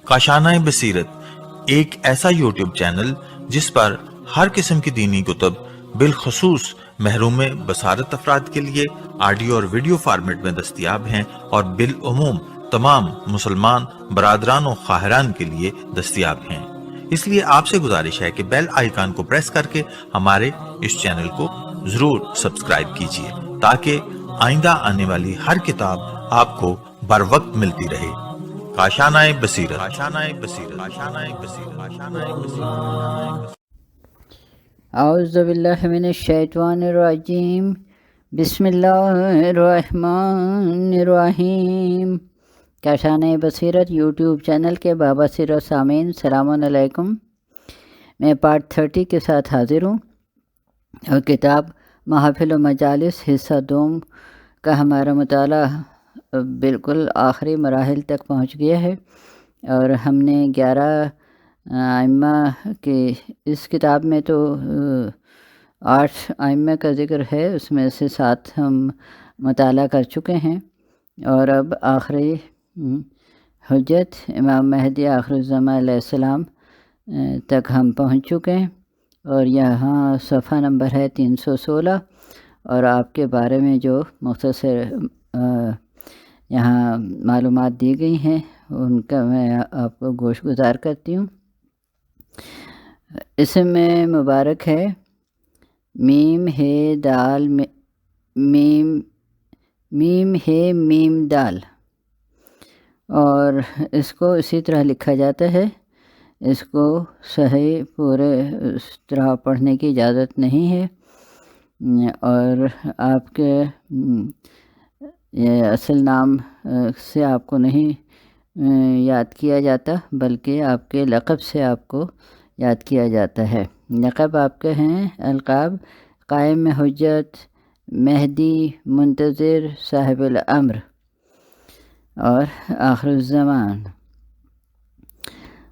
کاشانۂ بصیرت ایک ایسا یوٹیوب چینل جس پر ہر قسم کی دینی کتب بالخصوص محروم بصارت افراد کے لیے آڈیو اور ویڈیو فارمیٹ میں دستیاب ہیں اور بالعموم تمام مسلمان برادران و خواہران کے لیے دستیاب ہیں۔ اس لیے آپ سے گزارش ہے کہ بیل آئیکن کو پریس کر کے ہمارے اس چینل کو ضرور سبسکرائب کیجیے تاکہ آئندہ آنے والی ہر کتاب آپ کو بر وقت ملتی رہے۔ کاشانۂ بصیرت۔ اعوذ باللہ من الشیطان الرجیم، بسم اللہ الرحمن الرحیم۔ کاشانۂ بصیرت یوٹیوب چینل کے بابصیر و سامعین، السلام علیکم۔ میں پارٹ 30 کے ساتھ حاضر ہوں اور کتاب محافل و مجالس حصہ دوم کا ہمارا مطالعہ بالکل آخری مراحل تک پہنچ گیا ہے، اور ہم نے 11 ائمہ کی اس کتاب میں تو 8 ائمہ کا ذکر ہے، اس میں سے 7 ہم مطالعہ کر چکے ہیں، اور اب آخری حجت امام مہدی آخر الزمان علیہ السلام تک ہم پہنچ چکے ہیں، اور یہاں صفحہ نمبر ہے 316، اور آپ کے بارے میں جو مختصر یہاں معلومات دی گئی ہیں ان کا میں آپ کو گوش گزار کرتی ہوں۔ اسم میں مبارک ہے میم ہے دال میم ہے میم دال، اور اس کو اسی طرح لکھا جاتا ہے، اس کو صحیح پورے اس طرح پڑھنے کی اجازت نہیں ہے، اور آپ کے یہ اصل نام سے آپ کو نہیں یاد کیا جاتا، بلکہ آپ کے لقب سے آپ کو یاد کیا جاتا ہے۔ لقب آپ کے ہیں القاب قائم حجت، مہدی، منتظر، صاحب الامر اور آخر الزمان،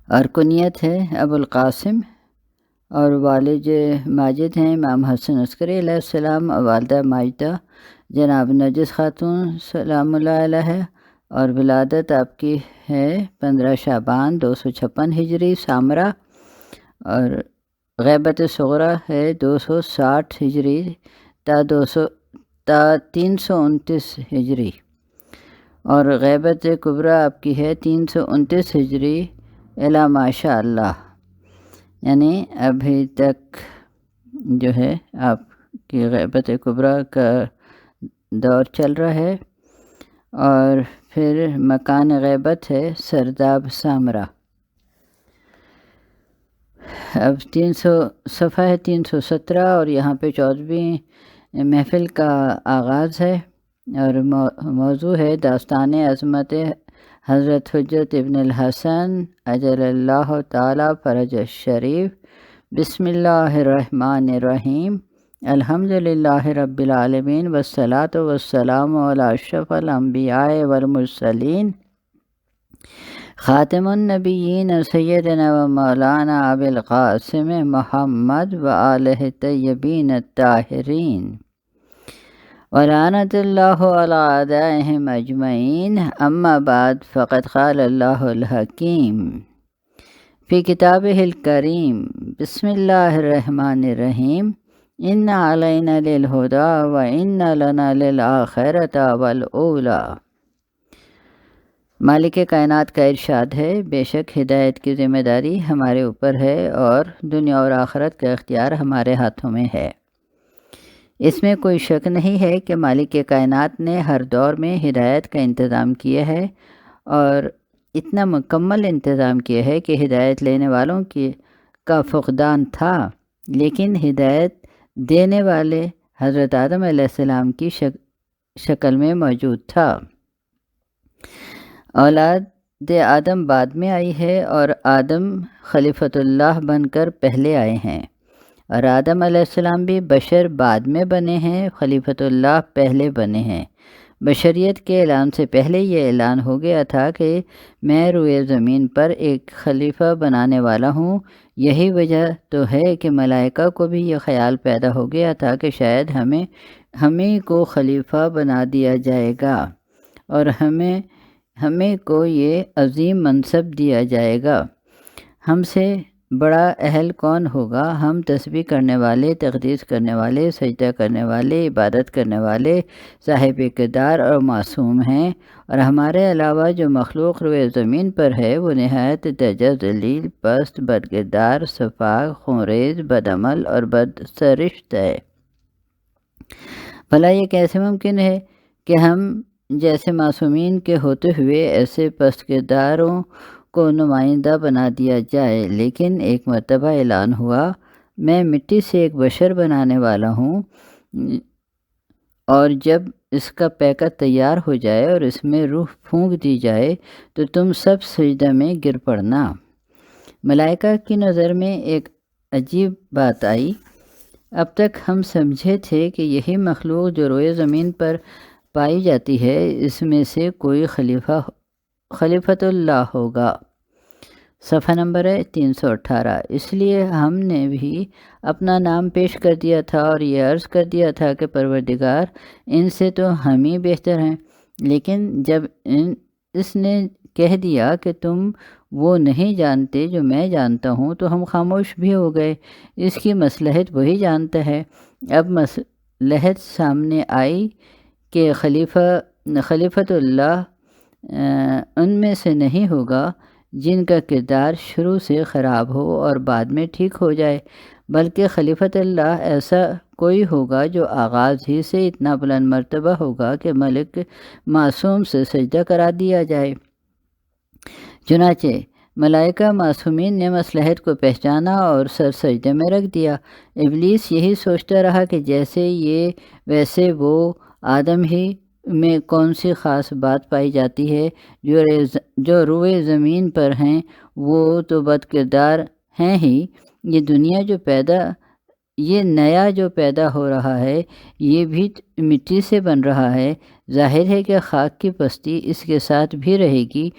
اور کنیت ہے ابو القاسم، اور والد ماجد ہیں امام حسن عسکری علیہ السلام، اور والدہ ماجدہ جناب نرجس خاتون سلام اللہ علیہ، اور ولادت آپ کی ہے 15 شعبان 256 ہجری سامرا، اور غیبت صغریٰ ہے 260 ہجری تا 329 ہجری، اور غیبت کبریٰ آپ کی ہے 329 ہجری الی ماشاء اللہ، یعنی ابھی تک جو ہے آپ کی غیبت کبریٰ کا دور چل رہا ہے، اور پھر مکان غیبت ہے سرداب سامرا۔ اب 300 صفحہ ہے 317، اور یہاں پہ 14ویں محفل کا آغاز ہے، اور موضوع ہے داستان عظمت حضرت حجت ابن الحسن اجل اللہ تعالی فرج الشریف۔ بسم اللہ الرحمن الرحیم، الحمد للہ رب العالمین، والصلاة والسلام علی اشرف الانبیاء والمرسلین، خاتم النبیین سیدنا و مولانا ابی القاسم محمد و آلہ الطیبین الطاہرین، ولعنت اللہ علی اعدائہم اجمعین، اما بعد، فقد قال اللہ الحکیم فی کتابہ الکریم، بسم اللہ الرحمن الرحیم، ان علینا للہدی و ان لنا للآخرۃ والاولی۔ مالک کائنات کا ارشاد ہے، بے شک ہدایت کی ذمہ داری ہمارے اوپر ہے، اور دنیا اور آخرت کا اختیار ہمارے ہاتھوں میں ہے۔ اس میں کوئی شک نہیں ہے کہ مالک کائنات نے ہر دور میں ہدایت کا انتظام کیا ہے، اور اتنا مکمل انتظام کیا ہے کہ ہدایت لینے والوں کا فقدان تھا، لیکن ہدایت دینے والے حضرت آدم علیہ السلام کی شکل میں موجود تھا۔ اولاد آدم بعد میں آئی ہے، اور آدم خلیفۃ اللہ بن کر پہلے آئے ہیں، اور آدم علیہ السلام بھی بشر بعد میں بنے ہیں، خلیفۃ اللہ پہلے بنے ہیں۔ بشریت کے اعلان سے پہلے یہ اعلان ہو گیا تھا کہ میں روئے زمین پر ایک خلیفہ بنانے والا ہوں۔ یہی وجہ تو ہے کہ ملائکہ کو بھی یہ خیال پیدا ہو گیا تھا کہ شاید ہمیں ہمیں کو خلیفہ بنا دیا جائے گا اور ہمیں کو یہ عظیم منصب دیا جائے گا۔ ہم سے بڑا اہل کون ہوگا؟ ہم تسبیح کرنے والے، تقدیس کرنے والے، سجدہ کرنے والے، عبادت کرنے والے، صاحب کردار اور معصوم ہیں، اور ہمارے علاوہ جو مخلوق روئے زمین پر ہے وہ نہایت درجہ ذلیل، پست، بد کردار، سفاک، خونریز، بد عمل اور بد سرشت ہے۔ بھلا یہ کیسے ممکن ہے کہ ہم جیسے معصومین کے ہوتے ہوئے ایسے پست کرداروں کو نمائندہ بنا دیا جائے؟ لیکن ایک مرتبہ اعلان ہوا، میں مٹی سے ایک بشر بنانے والا ہوں، اور جب اس کا پیکر تیار ہو جائے اور اس میں روح پھونک دی جائے تو تم سب سجدہ میں گر پڑنا۔ ملائکہ کی نظر میں ایک عجیب بات آئی۔ اب تک ہم سمجھے تھے کہ یہی مخلوق جو روئے زمین پر پائی جاتی ہے، اس میں سے کوئی خلیفۃ اللہ ہوگا۔ صفحہ نمبر ہے 318۔ اس لیے ہم نے بھی اپنا نام پیش کر دیا تھا اور یہ عرض کر دیا تھا کہ پروردگار، ان سے تو ہم ہی بہتر ہیں۔ لیکن جب اس نے کہہ دیا کہ تم وہ نہیں جانتے جو میں جانتا ہوں تو ہم خاموش بھی ہو گئے۔ اس کی مصلحت وہی جانتا ہے۔ اب مصلحت سامنے آئی کہ خلیفۃ اللہ ان میں سے نہیں ہوگا جن کا کردار شروع سے خراب ہو اور بعد میں ٹھیک ہو جائے، بلکہ خلیفۃ اللہ ایسا کوئی ہوگا جو آغاز ہی سے اتنا بلند مرتبہ ہوگا کہ ملک معصوم سے سجدہ کرا دیا جائے۔ چنانچہ ملائکہ معصومین نے مصلحت کو پہچانا اور سر سجدے میں رکھ دیا۔ ابلیس یہی سوچتا رہا کہ جیسے یہ ویسے وہ، آدم ہی میں کون سی خاص بات پائی جاتی ہے؟ جو روئے زمین پر ہیں وہ تو بد کردار ہیں ہی، یہ نیا جو پیدا ہو رہا ہے یہ بھی مٹی سے بن رہا ہے۔ ظاہر ہے کہ خاک کی پستی اس کے ساتھ بھی رہے گی۔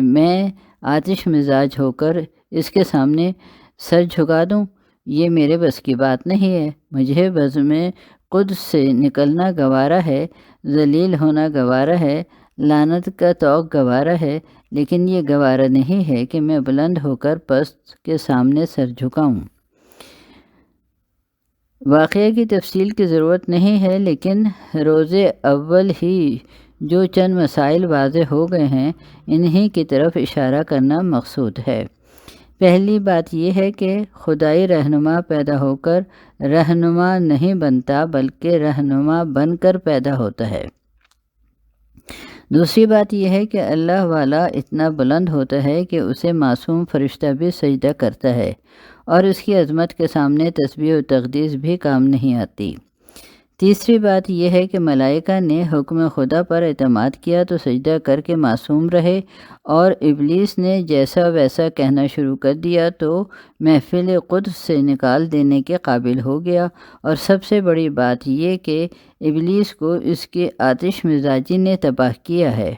میں آتش مزاج ہو کر اس کے سامنے سر جھکا دوں، یہ میرے بس کی بات نہیں ہے۔ مجھے بزم قدس سے نکلنا گوارا ہے، ذلیل ہونا گوارا ہے، لعنت کا طوق گوارا ہے، لیکن یہ گوارا نہیں ہے کہ میں بلند ہو کر پست کے سامنے سر جھکاؤں۔ واقعہ کی تفصیل کی ضرورت نہیں ہے، لیکن روز اول ہی جو چند مسائل واضح ہو گئے ہیں انہی کی طرف اشارہ کرنا مقصود ہے۔ پہلی بات یہ ہے کہ خدائی رہنما پیدا ہو کر رہنما نہیں بنتا بلکہ رہنما بن کر پیدا ہوتا ہے۔ دوسری بات یہ ہے کہ اللہ والا اتنا بلند ہوتا ہے کہ اسے معصوم فرشتہ بھی سجدہ کرتا ہے، اور اس کی عظمت کے سامنے تسبیح و تقدیس بھی کام نہیں آتی۔ تیسری بات یہ ہے کہ ملائکہ نے حکم خدا پر اعتماد کیا تو سجدہ کر کے معصوم رہے، اور ابلیس نے جیسا ویسا کہنا شروع کر دیا تو محفل قدس سے نکال دینے کے قابل ہو گیا۔ اور سب سے بڑی بات یہ کہ ابلیس کو اس کی آتش مزاجی نے تباہ کیا ہے۔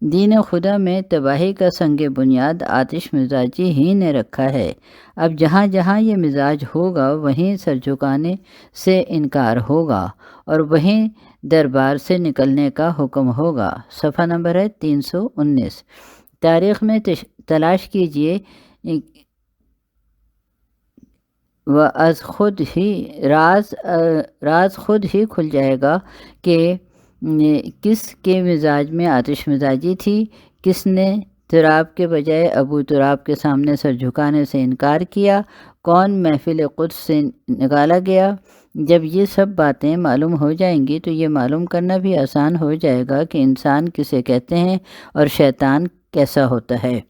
دین خدا میں تباہی کا سنگ بنیاد آتش مزاجی ہی نے رکھا ہے۔ اب جہاں جہاں یہ مزاج ہوگا وہیں سر جھکانے سے انکار ہوگا اور وہیں دربار سے نکلنے کا حکم ہوگا۔ صفحہ نمبر ہے 319۔ تاریخ میں تلاش کیجئے راز خود ہی کھل جائے گا کہ کس کے مزاج میں آتش مزاجی تھی، کس نے تراب کے بجائے ابو تراب کے سامنے سر جھکانے سے انکار کیا، کون محفل قدس سے نکالا گیا۔ جب یہ سب باتیں معلوم ہو جائیں گی تو یہ معلوم کرنا بھی آسان ہو جائے گا کہ انسان کسے کہتے ہیں اور شیطان کیسا ہوتا ہے۔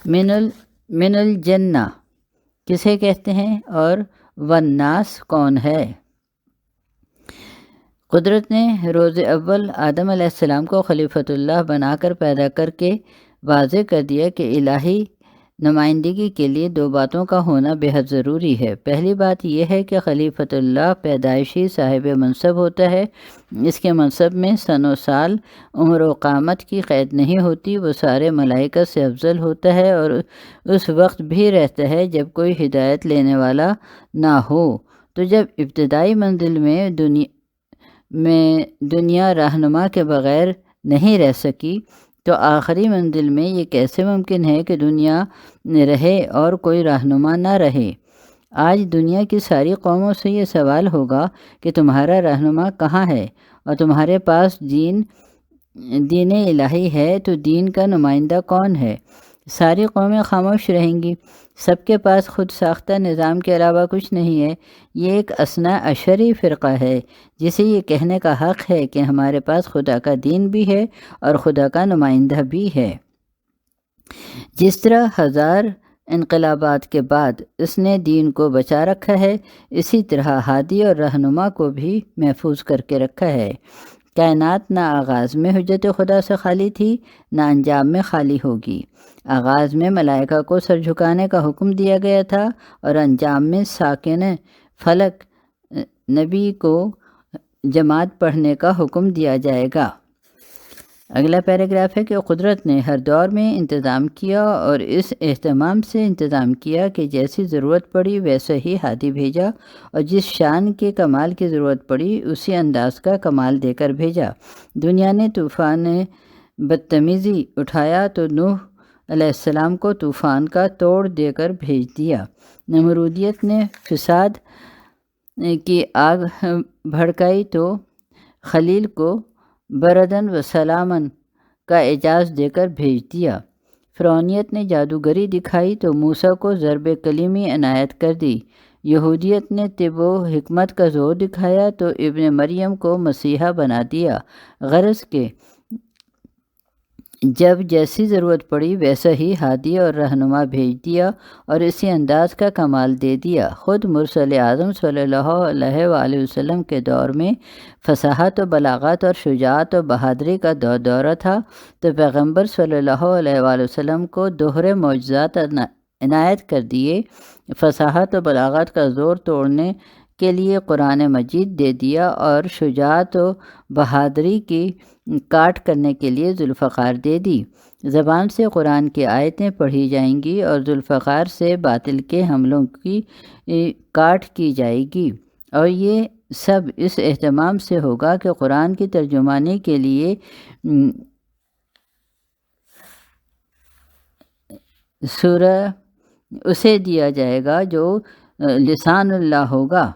من الجنہ کسے کہتے ہیں اور والناس کون ہے؟ قدرت نے روز اول آدم علیہ السلام کو خلیفۃ اللہ بنا کر پیدا کر کے واضح کر دیا کہ الہی نمائندگی کے لیے دو باتوں کا ہونا بے حد ضروری ہے۔ پہلی بات یہ ہے کہ خلیفۃ اللہ پیدائشی صاحب منصب ہوتا ہے، اس کے منصب میں سن و سال، عمر و قامت کی قید نہیں ہوتی، وہ سارے ملائکہ سے افضل ہوتا ہے اور اس وقت بھی رہتا ہے جب کوئی ہدایت لینے والا نہ ہو۔ تو جب ابتدائی منزل میں دنیا رہنما کے بغیر نہیں رہ سکی، تو آخری منزل میں یہ کیسے ممکن ہے کہ دنیا رہے اور کوئی رہنما نہ رہے؟ آج دنیا کی ساری قوموں سے یہ سوال ہوگا کہ تمہارا رہنما کہاں ہے، اور تمہارے پاس دین الہی ہے تو دین کا نمائندہ کون ہے؟ ساری قومیں خاموش رہیں گی۔ سب کے پاس خود ساختہ نظام کے علاوہ کچھ نہیں ہے۔ یہ ایک اثنا عشری فرقہ ہے جسے یہ کہنے کا حق ہے کہ ہمارے پاس خدا کا دین بھی ہے اور خدا کا نمائندہ بھی ہے۔ جس طرح ہزار انقلابات کے بعد اس نے دین کو بچا رکھا ہے، اسی طرح ہادی اور رہنما کو بھی محفوظ کر کے رکھا ہے۔ کائنات نہ آغاز میں حجت خدا سے خالی تھی، نہ انجام میں خالی ہوگی۔ آغاز میں ملائکہ کو سر جھکانے کا حکم دیا گیا تھا اور انجام میں ساکن فلک نبی کو جماعت پڑھنے کا حکم دیا جائے گا۔ اگلا پیراگراف ہے کہ قدرت نے ہر دور میں انتظام کیا اور اس اہتمام سے انتظام کیا کہ جیسی ضرورت پڑی ویسا ہی ہادی بھیجا، اور جس شان کے کمال کی ضرورت پڑی اسی انداز کا کمال دے کر بھیجا۔ دنیا نے طوفان بدتمیزی اٹھایا تو نوح علیہ السلام کو طوفان کا توڑ دے کر بھیج دیا۔ نمرودیت نے فساد کی آگ بھڑکائی تو خلیل کو بردن و سلامن کا اعجاز دے کر بھیج دیا۔ فرعونیت نے جادوگری دکھائی تو موسیٰ کو ضرب کلیمی عنایت کر دی۔ یہودیت نے طب و حکمت کا زور دکھایا تو ابن مریم کو مسیحا بنا دیا۔ غرض کہ جب جیسی ضرورت پڑی ویسا ہی ہادی اور رہنما بھیج دیا اور اسی انداز کا کمال دے دیا۔ خود مرسل اعظم صلی اللہ علیہ وآلہ وسلم کے دور میں فصاحت و بلاغت اور شجاعت و بہادری کا دورہ تھا، تو پیغمبر صلی اللہ علیہ وآلہ وسلم کو دوہرے معجزات عنایت کر دیے۔ فصاحت و بلاغت کا زور توڑنے کے لیے قرآن مجید دے دیا اور شجاعت و بہادری کی کاٹ کرنے کے لیے ذوالفقار دے دی۔ زبان سے قرآن کی آیتیں پڑھی جائیں گی اور ذوالفقار سے باطل کے حملوں کی کاٹ کی جائے گی، اور یہ سب اس اہتمام سے ہوگا کہ قرآن کی ترجمانی کے لیے سورہ اسے دیا جائے گا جو لسان اللہ ہوگا۔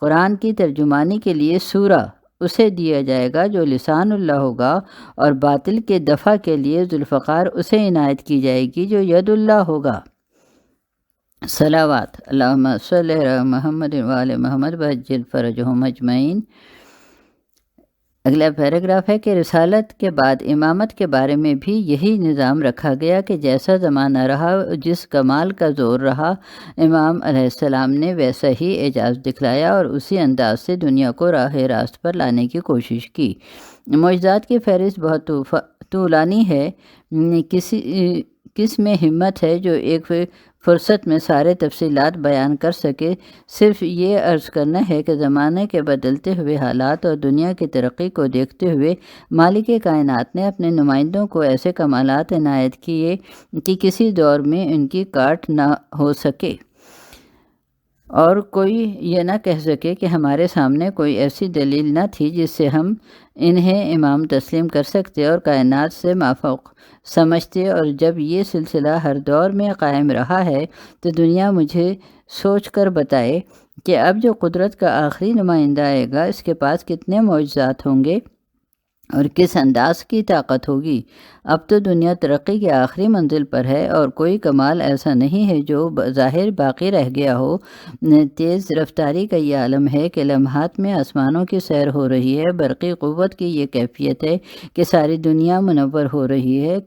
قرآن کی ترجمانی کے لیے سورہ اسے دیا جائے گا جو لسان اللہ ہوگا، اور باطل کے دفع کے لیے ذوالفقار اسے عنایت کی جائے گی جو ید اللہ ہوگا۔ صلوات اللہم صلی علی محمد وآل محمد وعجل فرجہم اجمعین۔ اگلا پیراگراف ہے کہ رسالت کے بعد امامت کے بارے میں بھی یہی نظام رکھا گیا کہ جیسا زمانہ رہا، جس کمال کا زور رہا، امام علیہ السلام نے ویسا ہی اعجاز دکھلایا اور اسی انداز سے دنیا کو راہ راست پر لانے کی کوشش کی۔ معجزات کی فہرست بہت طولانی ہے۔ کس میں ہمت ہے جو ایک فرصت میں سارے تفصیلات بیان کر سکے؟ صرف یہ عرض کرنا ہے کہ زمانے کے بدلتے ہوئے حالات اور دنیا کی ترقی کو دیکھتے ہوئے مالک کائنات نے اپنے نمائندوں کو ایسے کمالات عنایت کیے کہ کسی دور میں ان کی کاٹ نہ ہو سکے، اور کوئی یہ نہ کہہ سکے کہ ہمارے سامنے کوئی ایسی دلیل نہ تھی جس سے ہم انہیں امام تسلیم کر سکتے اور کائنات سے مافوق سمجھتے۔ اور جب یہ سلسلہ ہر دور میں قائم رہا ہے تو دنیا مجھے سوچ کر بتائے کہ اب جو قدرت کا آخری نمائندہ آئے گا اس کے پاس کتنے معجزات ہوں گے اور کس انداز کی طاقت ہوگی۔ اب تو دنیا ترقی کے آخری منزل پر ہے اور کوئی کمال ایسا نہیں ہے جو ظاہر باقی رہ گیا ہو۔ تیز رفتاری کا یہ عالم ہے کہ لمحات میں آسمانوں کی سیر ہو رہی ہے۔ برقی قوت کی یہ کیفیت ہے کہ ساری دنیا منور ہو رہی ہے۔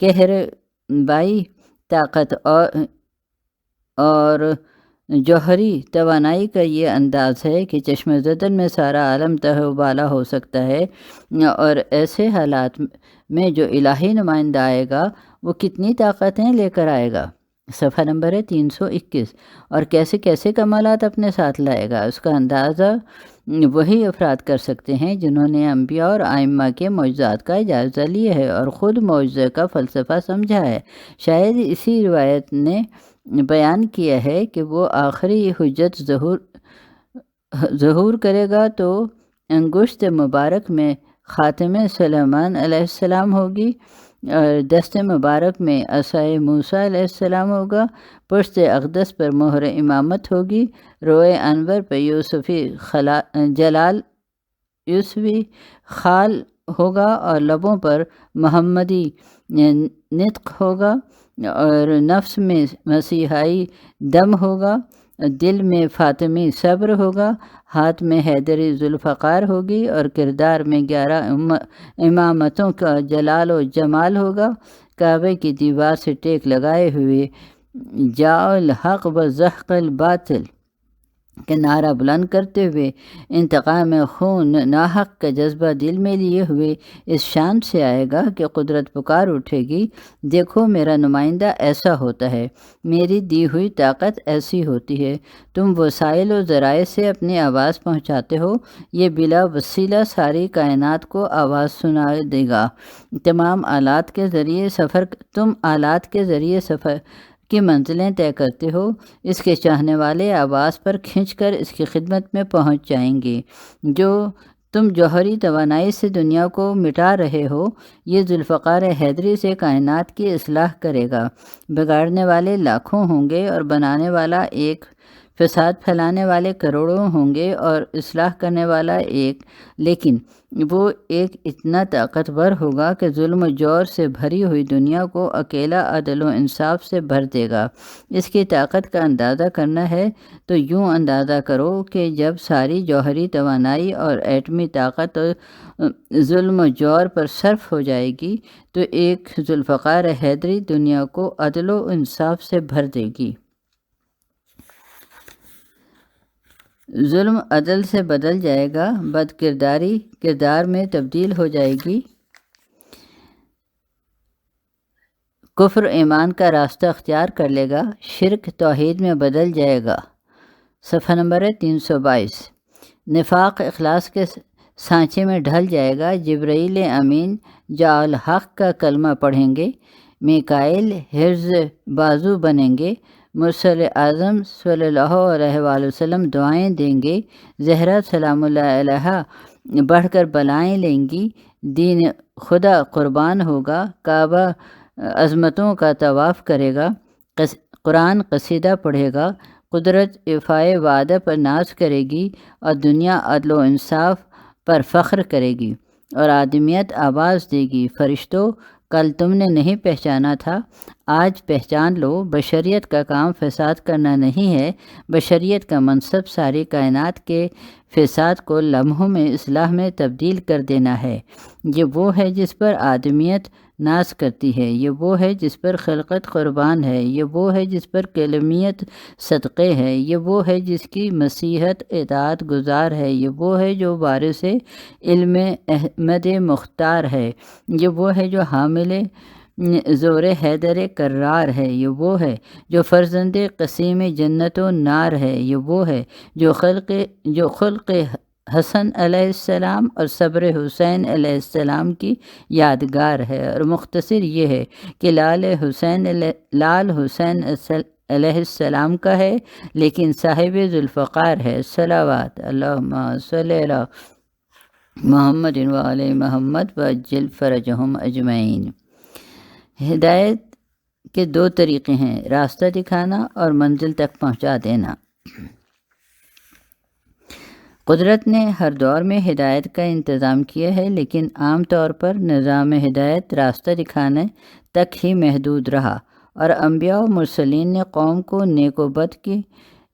کہربائی طاقت اور جوہری توانائی کا یہ انداز ہے کہ چشم زدن میں سارا عالم تہ و بالا ہو سکتا ہے، اور ایسے حالات میں جو الہی نمائندہ آئے گا وہ کتنی طاقتیں لے کر آئے گا۔ صفحہ نمبر ہے 321۔ اور کیسے کیسے کمالات اپنے ساتھ لائے گا، اس کا اندازہ وہی افراد کر سکتے ہیں جنہوں نے انبیاء اور ائمہ کے معجزات کا جائزہ لیا ہے اور خود معجزے کا فلسفہ سمجھا ہے۔ شاید اسی روایت نے بیان کیا ہے کہ وہ آخری حجت ظہور کرے گا تو انگشت مبارک میں خاتم سلیمان علیہ السلام ہوگی، اور دست مبارک میں عصائے موسیٰ علیہ السلام ہوگا، پشت اقدس پر مہر امامت ہوگی، روئے انور پہ یوسفی خال ہوگا، اور لبوں پر محمدی نطق ہوگا، اور نفس میں مسیحائی دم ہوگا، دل میں فاطمی صبر ہوگا، ہاتھ میں حیدری ذوالفقار ہوگی، اور کردار میں 11 امامتوں کا جلال و جمال ہوگا۔ کعبے کی دیوار سے ٹیک لگائے ہوئے جاء الحق و زحق الباطل کہ نعرہ بلند کرتے ہوئے انتقام خون ناحق کا جذبہ دل میں لیے ہوئے اس شان سے آئے گا کہ قدرت پکار اٹھے گی، دیکھو میرا نمائندہ ایسا ہوتا ہے، میری دی ہوئی طاقت ایسی ہوتی ہے، تم وسائل و ذرائع سے اپنی آواز پہنچاتے ہو، یہ بلا وسیلہ ساری کائنات کو آواز سنا دے گا۔ تم آلات کے ذریعے سفر کی منزلیں طے کرتے ہو، اس کے چاہنے والے آواز پر کھنچ کر اس کی خدمت میں پہنچ جائیں گے۔ جو تم جوہری توانائی سے دنیا کو مٹا رہے ہو، یہ ذوالفقار حیدری سے کائنات کی اصلاح کرے گا۔ بگاڑنے والے لاکھوں ہوں گے اور بنانے والا ایک، فساد پھیلانے والے کروڑوں ہوں گے اور اصلاح کرنے والا ایک، لیکن وہ ایک اتنا طاقتور ہوگا کہ ظلم و جور سے بھری ہوئی دنیا کو اکیلا عدل و انصاف سے بھر دے گا۔ اس کی طاقت کا اندازہ کرنا ہے تو یوں اندازہ کرو کہ جب ساری جوہری توانائی اور ایٹمی طاقت ظلم و جور پر صرف ہو جائے گی تو ایک ذوالفقار حیدری دنیا کو عدل و انصاف سے بھر دے گی۔ ظلم عدل سے بدل جائے گا، بد کرداری کردار میں تبدیل ہو جائے گی، کفر ایمان کا راستہ اختیار کر لے گا، شرک توحید میں بدل جائے گا۔ صفحہ نمبر ہے 322۔ نفاق اخلاص کے سانچے میں ڈھل جائے گا، جبرائیل امین جاء الحق کا کلمہ پڑھیں گے، میکائیل حرز بازو بنیں گے، مرسل اعظم صلی اللہ علیہ وآلہ وسلم دعائیں دیں گے، زہرا سلام اللہ علیہ بڑھ کر بلائیں لیں گی، دین خدا قربان ہوگا، کعبہ عظمتوں کا طواف کرے گا، قرآن قصیدہ پڑھے گا، قدرت افائے وعدہ پر ناز کرے گی، اور دنیا عدل و انصاف پر فخر کرے گی، اور آدمیت آواز دے گی، فرشتوں کل تم نے نہیں پہچانا تھا، آج پہچان لو، بشریت کا کام فساد کرنا نہیں ہے، بشریت کا منصب ساری کائنات کے فساد کو لمحوں میں اصلاح میں تبدیل کر دینا ہے۔ یہ وہ ہے جس پر آدمیت ناز کرتی ہے، یہ وہ ہے جس پر خلقت قربان ہے، یہ وہ ہے جس پر کلمیت صدقے ہے، یہ وہ ہے جس کی مسیحت اطاعت گزار ہے، یہ وہ ہے جو وارث علم احمد مختار ہے، یہ وہ ہے جو حامل زور حیدر کرار ہے، یہ وہ ہے جو فرزند قسیم جنت و نار ہے، یہ وہ ہے جو خلق حسن علیہ السلام اور صبر حسین علیہ السلام کی یادگار ہے، اور مختصر یہ ہے کہ لال حسین علیہ السلام کا ہے، لیکن صاحب ذوالفقار ہے۔ صلوات اللہم صلی علی محمد وعلی محمد وعجل فرجہم اجمعین۔ ہدایت کے دو طریقے ہیں، راستہ دکھانا اور منزل تک پہنچا دینا۔ قدرت نے ہر دور میں ہدایت کا انتظام کیا ہے، لیکن عام طور پر نظام ہدایت راستہ دکھانے تک ہی محدود رہا، اور انبیاء و مرسلین نے قوم کو نیک و بد کی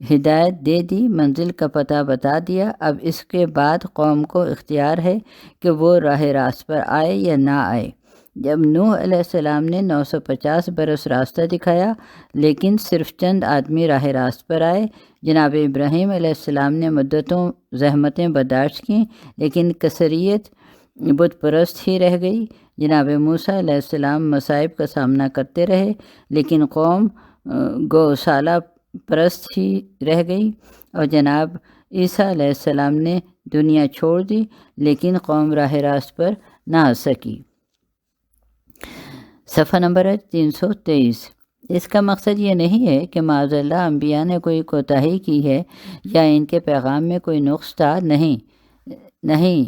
ہدایت دے دی، منزل کا پتہ بتا دیا۔ اب اس کے بعد قوم کو اختیار ہے کہ وہ راہ راست پر آئے یا نہ آئے۔ جب نوح علیہ السلام نے 950 برس راستہ دکھایا لیکن صرف چند آدمی راہ راست پر آئے، جناب ابراہیم علیہ السلام نے مدتوں زحمتیں برداشت کیں لیکن کثریت بت پرست ہی رہ گئی۔ جناب موسیٰ علیہ السلام مصائب کا سامنا کرتے رہے لیکن قوم گوسالہ پرست ہی رہ گئی، اور جناب عیسیٰ علیہ السلام نے دنیا چھوڑ دی لیکن قوم راہ راست پر نہ آ سکی۔ صفحہ نمبر 323۔ اس کا مقصد یہ نہیں ہے کہ معاذ اللہ انبیاء نے کوئی کوتاہی کی ہے یا ان کے پیغام میں کوئی نقص تھا، نہیں،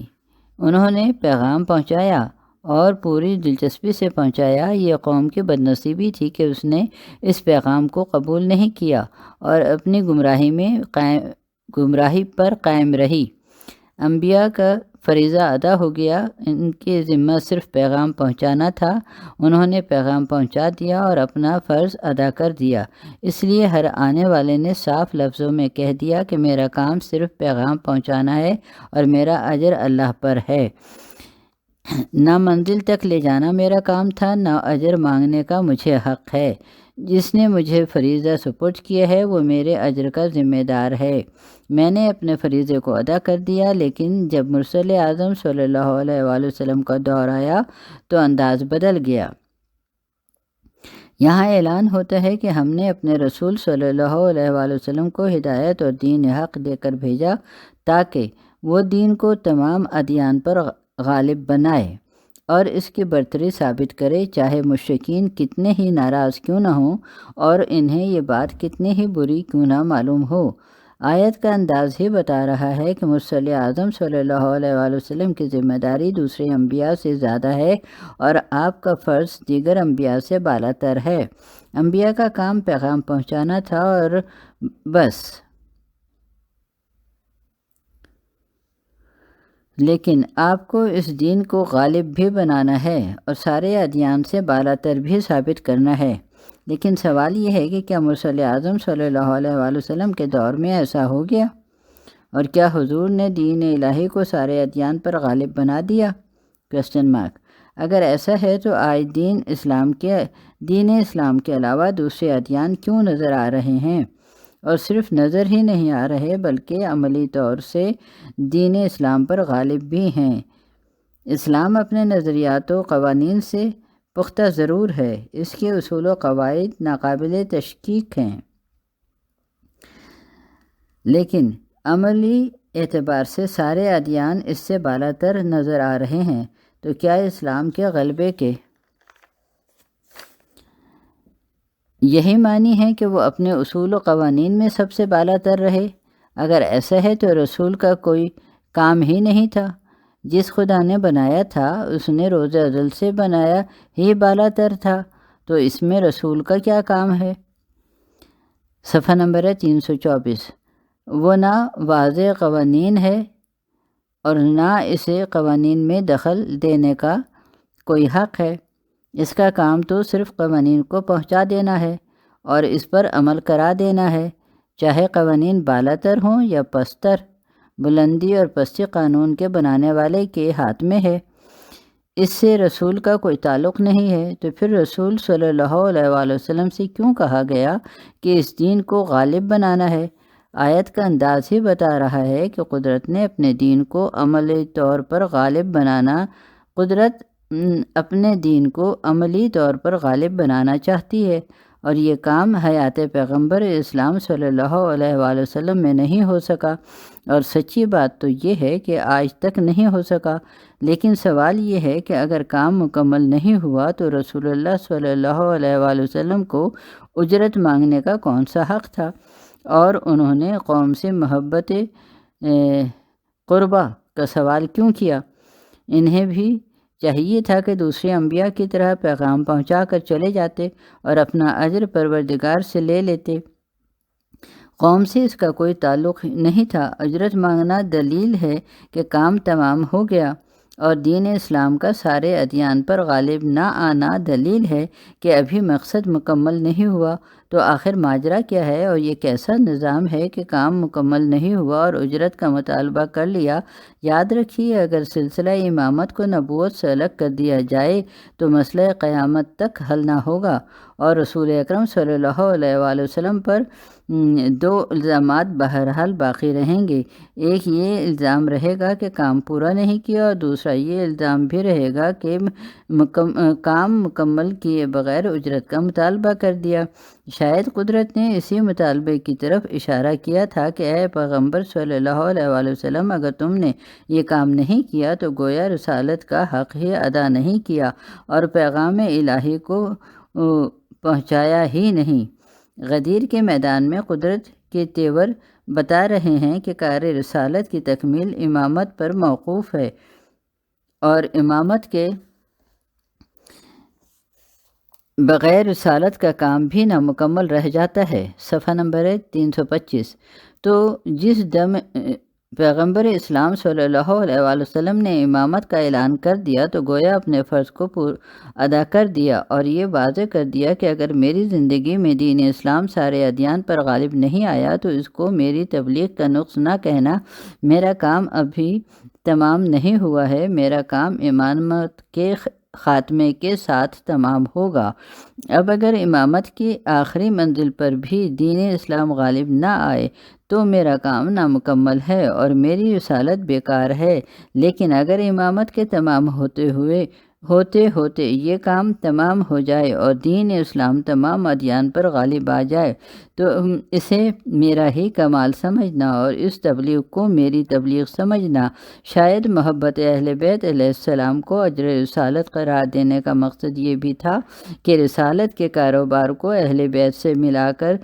انہوں نے پیغام پہنچایا اور پوری دلچسپی سے پہنچایا۔ یہ قوم کی بدنصیبی تھی کہ اس نے اس پیغام کو قبول نہیں کیا اور اپنی گمراہی پر قائم رہی۔ انبیاء کا فریضہ ادا ہو گیا، ان کی ذمہ صرف پیغام پہنچانا تھا، انہوں نے پیغام پہنچا دیا اور اپنا فرض ادا کر دیا۔ اس لیے ہر آنے والے نے صاف لفظوں میں کہہ دیا کہ میرا کام صرف پیغام پہنچانا ہے اور میرا اجر اللہ پر ہے۔ نہ منزل تک لے جانا میرا کام تھا، نہ اجر مانگنے کا مجھے حق ہے۔ جس نے مجھے فریضہ سپرد کیا ہے وہ میرے اجر کا ذمہ دار ہے۔ میں نے اپنے فریضے کو ادا کر دیا، لیکن جب مرسل اعظم صلی اللہ علیہ وآلہ وسلم کا دور آیا تو انداز بدل گیا۔ یہاں اعلان ہوتا ہے کہ ہم نے اپنے رسول صلی اللہ علیہ وآلہ وسلم کو ہدایت اور دین حق دے کر بھیجا تاکہ وہ دین کو تمام ادیان پر غالب بنائے اور اس کی برتری ثابت کرے، چاہے مشرکین کتنے ہی ناراض کیوں نہ ہوں اور انہیں یہ بات کتنی ہی بری کیوں نہ معلوم ہو۔ آیت کا انداز ہی بتا رہا ہے کہ مرسل اعظم صلی اللہ علیہ وآلہ وسلم کی ذمہ داری دوسرے انبیاء سے زیادہ ہے اور آپ کا فرض دیگر انبیاء سے بالا تر ہے۔ انبیاء کا کام پیغام پہنچانا تھا اور بس، لیکن آپ کو اس دین کو غالب بھی بنانا ہے اور سارے ادیان سے بالا تر بھی ثابت کرنا ہے۔ لیکن سوال یہ ہے کہ کیا مرسل اعظم صلی اللہ علیہ وآلہ وسلم کے دور میں ایسا ہو گیا؟ اور کیا حضور نے دین الہی کو سارے ادیان پر غالب بنا دیا؟ اگر ایسا ہے تو آج دین اسلام کے علاوہ دوسرے ادیان کیوں نظر آ رہے ہیں؟ اور صرف نظر ہی نہیں آ رہے بلکہ عملی طور سے دین اسلام پر غالب بھی ہیں۔ اسلام اپنے نظریات و قوانین سے پختہ ضرور ہے، اس کے اصول و قواعد ناقابل تشکیک ہیں، لیکن عملی اعتبار سے سارے ادیان اس سے بالا تر نظر آ رہے ہیں۔ تو کیا اسلام کے غلبے کے یہی معنی ہے کہ وہ اپنے اصول و قوانین میں سب سے بالا تر رہے؟ اگر ایسا ہے تو رسول کا کوئی کام ہی نہیں تھا۔ جس خدا نے بنایا تھا اس نے روز ازل سے بنایا ہی بالا تر تھا، تو اس میں رسول کا کیا کام ہے؟ صفحہ نمبر ہے 324۔ وہ نہ واضح قوانین ہے اور نہ اسے قوانین میں دخل دینے کا کوئی حق ہے۔ اس کا کام تو صرف قوانین کو پہنچا دینا ہے اور اس پر عمل کرا دینا ہے، چاہے قوانین بالا تر ہوں یا پستر۔ بلندی اور پستی قانون کے بنانے والے کے ہاتھ میں ہے، اس سے رسول کا کوئی تعلق نہیں ہے۔ تو پھر رسول صلی اللہ علیہ وآلہ وسلم سے کیوں کہا گیا کہ اس دین کو غالب بنانا ہے؟ آیت کا انداز ہی بتا رہا ہے کہ قدرت نے اپنے دین کو عملی طور پر غالب بنانا چاہتی ہے، اور یہ کام حیات پیغمبر اسلام صلی اللہ علیہ وآلہ وسلم میں نہیں ہو سکا، اور سچی بات تو یہ ہے کہ آج تک نہیں ہو سکا۔ لیکن سوال یہ ہے کہ اگر کام مکمل نہیں ہوا تو رسول اللہ صلی اللہ علیہ وآلہ وسلم کو اجرت مانگنے کا کون سا حق تھا؟ اور انہوں نے قوم سے محبت قربہ کا سوال کیوں کیا؟ انہیں بھی چاہیے تھا کہ دوسرے انبیاء کی طرح پیغام پہنچا کر چلے جاتے اور اپنا اجر پروردگار سے لے لیتے۔ قوم سے اس کا کوئی تعلق نہیں تھا۔ اجرت مانگنا دلیل ہے کہ کام تمام ہو گیا اور دین اسلام کا سارے ادیان پر غالب نہ آنا دلیل ہے کہ ابھی مقصد مکمل نہیں ہوا۔ تو آخر ماجرا کیا ہے اور یہ کیسا نظام ہے کہ کام مکمل نہیں ہوا اور اجرت کا مطالبہ کر لیا؟ یاد رکھیے، اگر سلسلہ امامت کو نبوت سے الگ کر دیا جائے تو مسئلہ قیامت تک حل نہ ہوگا، اور رسول اکرم صلی اللہ علیہ وآلہ وسلم پر دو الزامات بہرحال باقی رہیں گے۔ ایک یہ الزام رہے گا کہ کام پورا نہیں کیا، اور دوسرا یہ الزام بھی رہے گا کہ کام مکمل کیے بغیر اجرت کا مطالبہ کر دیا۔ شاید قدرت نے اسی مطالبے کی طرف اشارہ کیا تھا کہ اے پیغمبر صلی اللہ علیہ وآلہ وسلم، اگر تم نے یہ کام نہیں کیا تو گویا رسالت کا حق ہی ادا نہیں کیا اور پیغام الہی کو پہنچایا ہی نہیں۔ غدیر کے میدان میں قدرت کے تیور بتا رہے ہیں کہ کار رسالت کی تکمیل امامت پر موقوف ہے، اور امامت کے بغیر رسالت کا کام بھی نامکمل رہ جاتا ہے۔ صفحہ نمبر 325۔ تو جس دم پیغمبر اسلام صلی اللہ علیہ وآلہ وسلم نے امامت کا اعلان کر دیا تو گویا اپنے فرض کو ادا کر دیا، اور یہ واضح کر دیا کہ اگر میری زندگی میں دین اسلام سارے ادیان پر غالب نہیں آیا تو اس کو میری تبلیغ کا نقص نہ کہنا۔ میرا کام ابھی تمام نہیں ہوا ہے، میرا کام امامت کے خاتمے کے ساتھ تمام ہوگا۔ اب اگر امامت کی آخری منزل پر بھی دین اسلام غالب نہ آئے تو میرا کام نامکمل ہے اور میری رسالت بیکار ہے، لیکن اگر امامت کے تمام ہوتے یہ کام تمام ہو جائے اور دین اسلام تمام ادیان پر غالب آ جائے تو اسے میرا ہی کمال سمجھنا اور اس تبلیغ کو میری تبلیغ سمجھنا۔ شاید محبت اہل بیت علیہ السلام کو اجر رسالت قرار دینے کا مقصد یہ بھی تھا کہ رسالت کے کاروبار کو اہل بیت سے ملا کر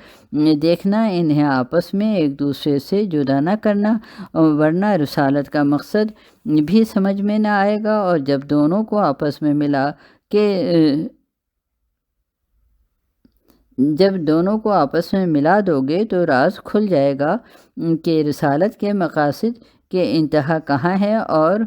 دیکھنا، انہیں آپس میں ایک دوسرے سے جدا نہ کرنا، ورنہ رسالت کا مقصد بھی سمجھ میں نہ آئے گا، اور جب دونوں کو آپس میں ملا دو گے تو راز کھل جائے گا کہ رسالت کے مقاصد کے انتہا کہاں ہے اور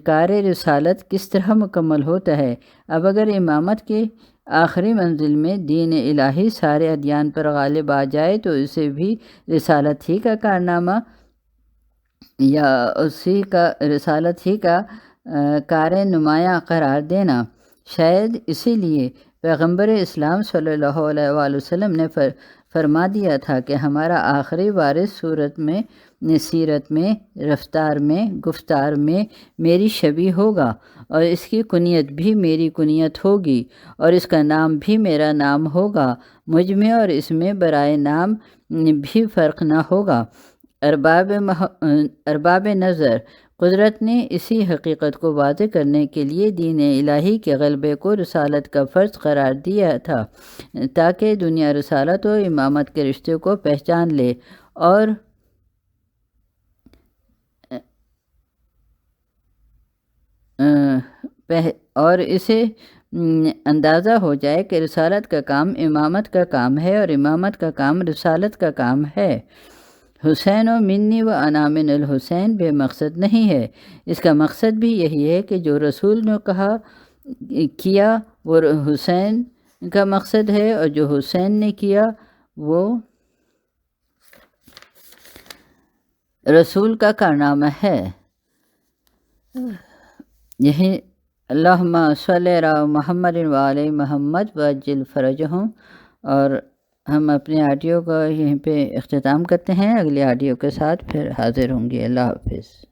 کار رسالت کس طرح مکمل ہوتا ہے۔ اب اگر امامت کے آخری منزل میں دین الہی سارے ادیان پر غالب آ جائے تو اسے بھی رسالت ہی کا کارنامہ یا رسالت ہی کا کار نمایاں قرار دینا۔ شاید اسی لیے پیغمبر اسلام صلی اللہ علیہ وآلہ وسلم نے فرما دیا تھا کہ ہمارا آخری وارث صورت میں، سیرت میں، رفتار میں، گفتار میں میری شبیہ ہوگا، اور اس کی کنیت بھی میری کنیت ہوگی، اور اس کا نام بھی میرا نام ہوگا۔ مجھ میں اور اس میں برائے نام بھی فرق نہ ہوگا۔ ارباب نظر، قدرت نے اسی حقیقت کو واضح کرنے کے لیے دین الہی کے غلبے کو رسالت کا فرض قرار دیا تھا تاکہ دنیا رسالت و امامت کے رشتے کو پہچان لے اور اسے اندازہ ہو جائے کہ رسالت کا کام امامت کا کام ہے اور امامت کا کام رسالت کا کام ہے۔ حسین و منی و انا من الحسین بے مقصد نہیں ہے، اس کا مقصد بھی یہی ہے کہ جو رسول نے کیا وہ حسین کا مقصد ہے، اور جو حسین نے کیا وہ رسول کا کارنامہ ہے۔ یہی اللہم صلی علی محمد و علی محمد وعجل فرجہم۔ اور ہم اپنے آڈیو کو یہیں پہ اختتام کرتے ہیں، اگلی آڈیو کے ساتھ پھر حاضر ہوں گے۔ اللہ حافظ۔